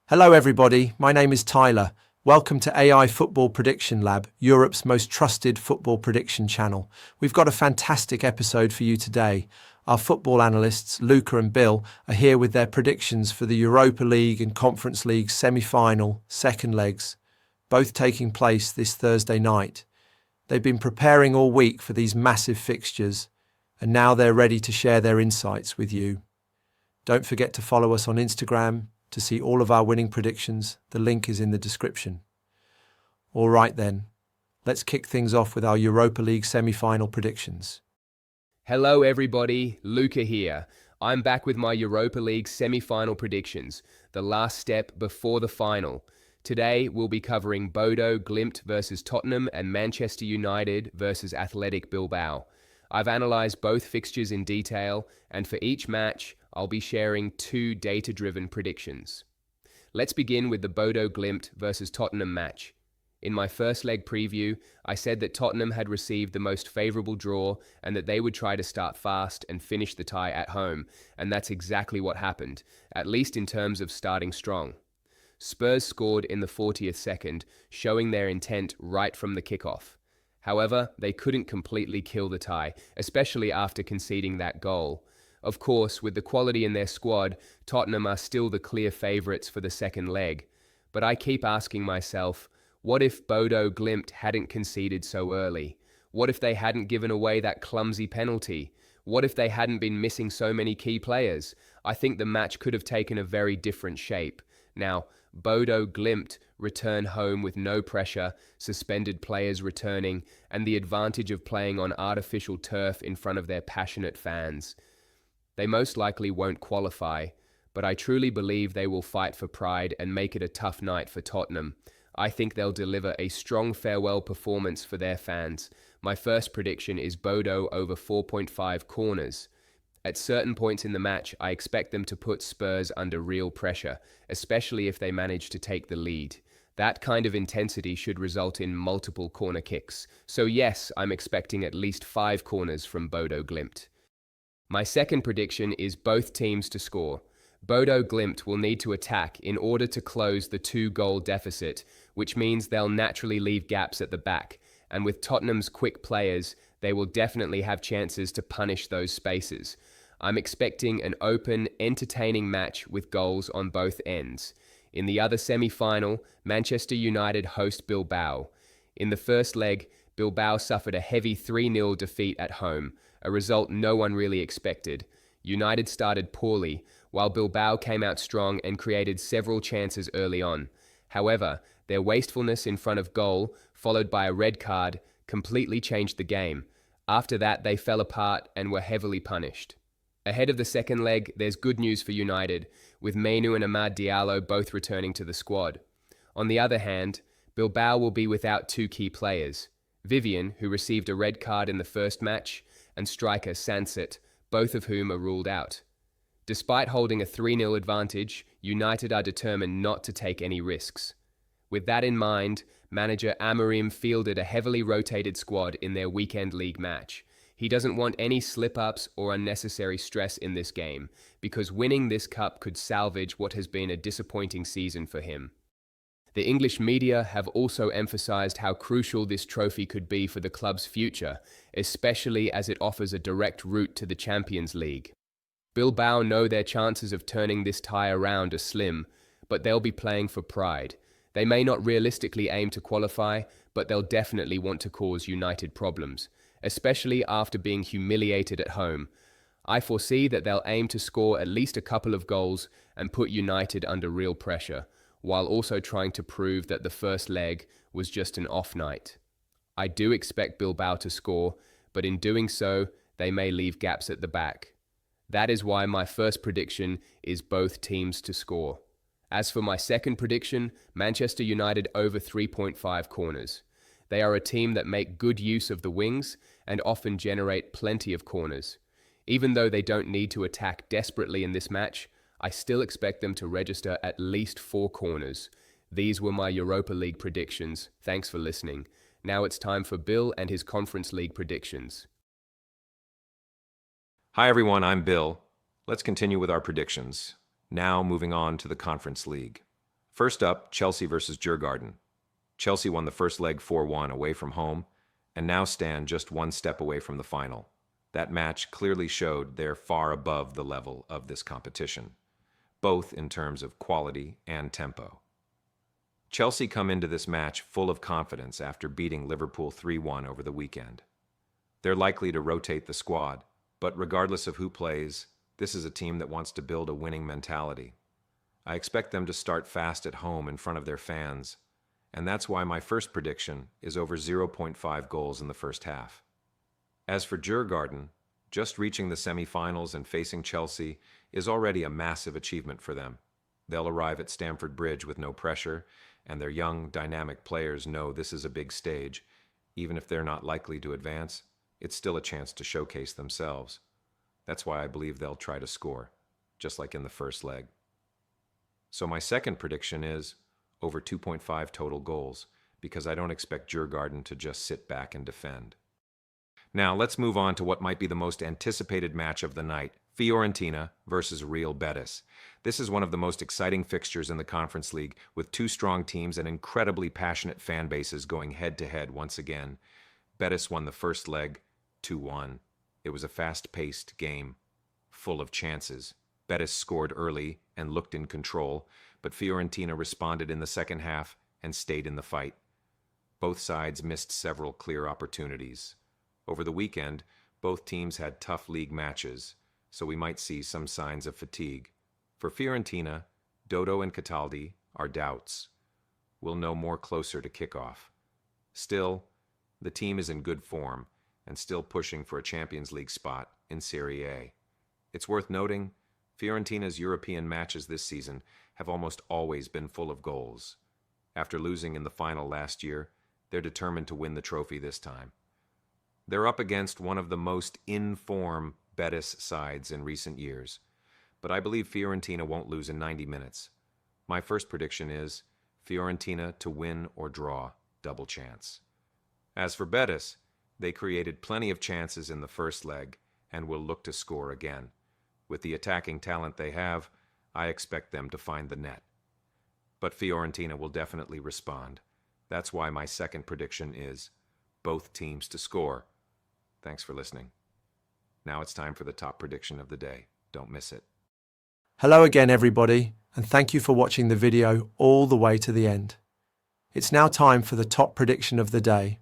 Hello everybody, my name is Tyler. Welcome to AI Football Prediction Lab, Europe's most trusted football prediction channel. We've got a fantastic episode for you today. Our football analysts, Luca and Bill, are here with their predictions for the Europa League and Conference League semi-final second legs, both taking place this Thursday night. They've been preparing all week for these massive fixtures, and now they're ready to share their insights with you. Don't forget to follow us on Instagram to see all of our winning predictions. The link is in the description. All right then, let's kick things off with our Europa League semi-final predictions. Hello everybody, Luca here. I'm back with my Europa League semi-final predictions, the last step before the final. Today we'll be covering Bodø, Glimt versus Tottenham and Manchester United versus Athletic Bilbao. I've analysed both fixtures in detail, and for each match, I'll be sharing two data-driven predictions. Let's begin with the Bodø Glimt versus Tottenham match. In my first leg preview, I said that Tottenham had received the most favourable draw and that they would try to start fast and finish the tie at home, and that's exactly what happened, at least in terms of starting strong. Spurs scored in the 40th second, showing their intent right from the kickoff. However, they couldn't completely kill the tie, especially after conceding that goal. Of course, with the quality in their squad, Tottenham are still the clear favourites for the second leg. But I keep asking myself, what if Bodø Glimt hadn't conceded so early? What if they hadn't given away that clumsy penalty? What if they hadn't been missing so many key players? I think the match could have taken a very different shape. Now, Bodø Glimt return home with no pressure, suspended players returning, and the advantage of playing on artificial turf in front of their passionate fans. They most likely won't qualify, but I truly believe they will fight for pride and make it a tough night for Tottenham. I think they'll deliver a strong farewell performance for their fans. My first prediction is Bodø over 4.5 corners. At certain points in the match, I expect them to put Spurs under real pressure, especially if they manage to take the lead. That kind of intensity should result in multiple corner kicks. So yes, I'm expecting at least 5 corners from Bodø Glimt. My second prediction is both teams to score. Bodø Glimt will need to attack in order to close the 2-goal deficit, which means they'll naturally leave gaps at the back. And with Tottenham's quick players, they will definitely have chances to punish those spaces. I'm expecting an open, entertaining match with goals on both ends. In the other semi-final, Manchester United host Bilbao. In the first leg, Bilbao suffered a heavy 3-0 defeat at home, a result no one really expected. United started poorly, while Bilbao came out strong and created several chances early on. However, their wastefulness in front of goal, followed by a red card, completely changed the game. After that, they fell apart and were heavily punished. Ahead of the second leg, there's good news for United, with Mainu and Amad Diallo both returning to the squad. On the other hand, Bilbao will be without 2 key players. Vivian, who received a red card in the first match, and striker Sanset, both of whom are ruled out. Despite holding a 3-0 advantage, United are determined not to take any risks. With that in mind, manager Amorim fielded a heavily rotated squad in their weekend league match. He doesn't want any slip-ups or unnecessary stress in this game, because winning this cup could salvage what has been a disappointing season for him. The English media have also emphasized how crucial this trophy could be for the club's future, especially as it offers a direct route to the Champions League. Bilbao know their chances of turning this tie around are slim, but they'll be playing for pride. They may not realistically aim to qualify, but they'll definitely want to cause United problems, especially after being humiliated at home. I foresee that they'll aim to score at least a couple of goals and put United under real pressure, while also trying to prove that the first leg was just an off night. I do expect Bilbao to score, but in doing so, they may leave gaps at the back. That is why my first prediction is both teams to score. As for my second prediction, Manchester United over 3.5 corners. They are a team that make good use of the wings and often generate plenty of corners. Even though they don't need to attack desperately in this match, I still expect them to register at least 4 corners. These were my Europa League predictions. Thanks for listening. Now it's time for Bill and his Conference League predictions. Hi everyone, I'm Bill. Let's continue with our predictions. Now moving on to the Conference League. First up, Chelsea versus Djurgården. Chelsea won the first leg 4-1 away from home, and now stand just one step away from the final. That match clearly showed they're far above the level of this competition, both in terms of quality and tempo. Chelsea come into this match full of confidence after beating Liverpool 3-1 over the weekend. They're likely to rotate the squad, but regardless of who plays, this is a team that wants to build a winning mentality. I expect them to start fast at home in front of their fans, and that's why my first prediction is over 0.5 goals in the first half. As for Djurgården, just reaching the semi-finals and facing Chelsea is already a massive achievement for them. They'll arrive at Stamford Bridge with no pressure, and their young, dynamic players know this is a big stage. Even if they're not likely to advance, it's still a chance to showcase themselves. That's why I believe they'll try to score, just like in the first leg. So my second prediction is over 2.5 total goals, because I don't expect Djurgården to just sit back and defend. Now, let's move on to what might be the most anticipated match of the night, Fiorentina versus Real Betis. This is one of the most exciting fixtures in the Conference League, with two strong teams and incredibly passionate fan bases going head-to-head once again. Betis won the first leg 2-1. It was a fast-paced game, full of chances. Betis scored early and looked in control, but Fiorentina responded in the second half and stayed in the fight. Both sides missed several clear opportunities. Over the weekend, both teams had tough league matches, so we might see some signs of fatigue. For Fiorentina, Dodo and Cataldi are doubts. We'll know more closer to kickoff. Still, the team is in good form and still pushing for a Champions League spot in Serie A. It's worth noting, Fiorentina's European matches this season have almost always been full of goals. After losing in the final last year, they're determined to win the trophy this time. They're up against one of the most in-form Betis sides in recent years, but I believe Fiorentina won't lose in 90 minutes. My first prediction is Fiorentina to win or draw, double chance. As for Betis, they created plenty of chances in the first leg and will look to score again. With the attacking talent they have, I expect them to find the net. But Fiorentina will definitely respond. That's why my second prediction is both teams to score. Thanks for listening. Now it's time for the top prediction of the day. Don't miss it. Hello again, everybody, and thank you for watching the video all the way to the end. It's now time for the top prediction of the day.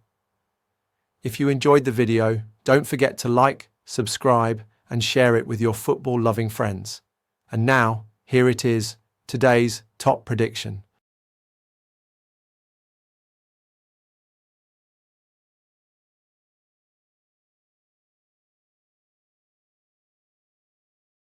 If you enjoyed the video, don't forget to like, subscribe, and share it with your football-loving friends. And now, here it is, today's top prediction.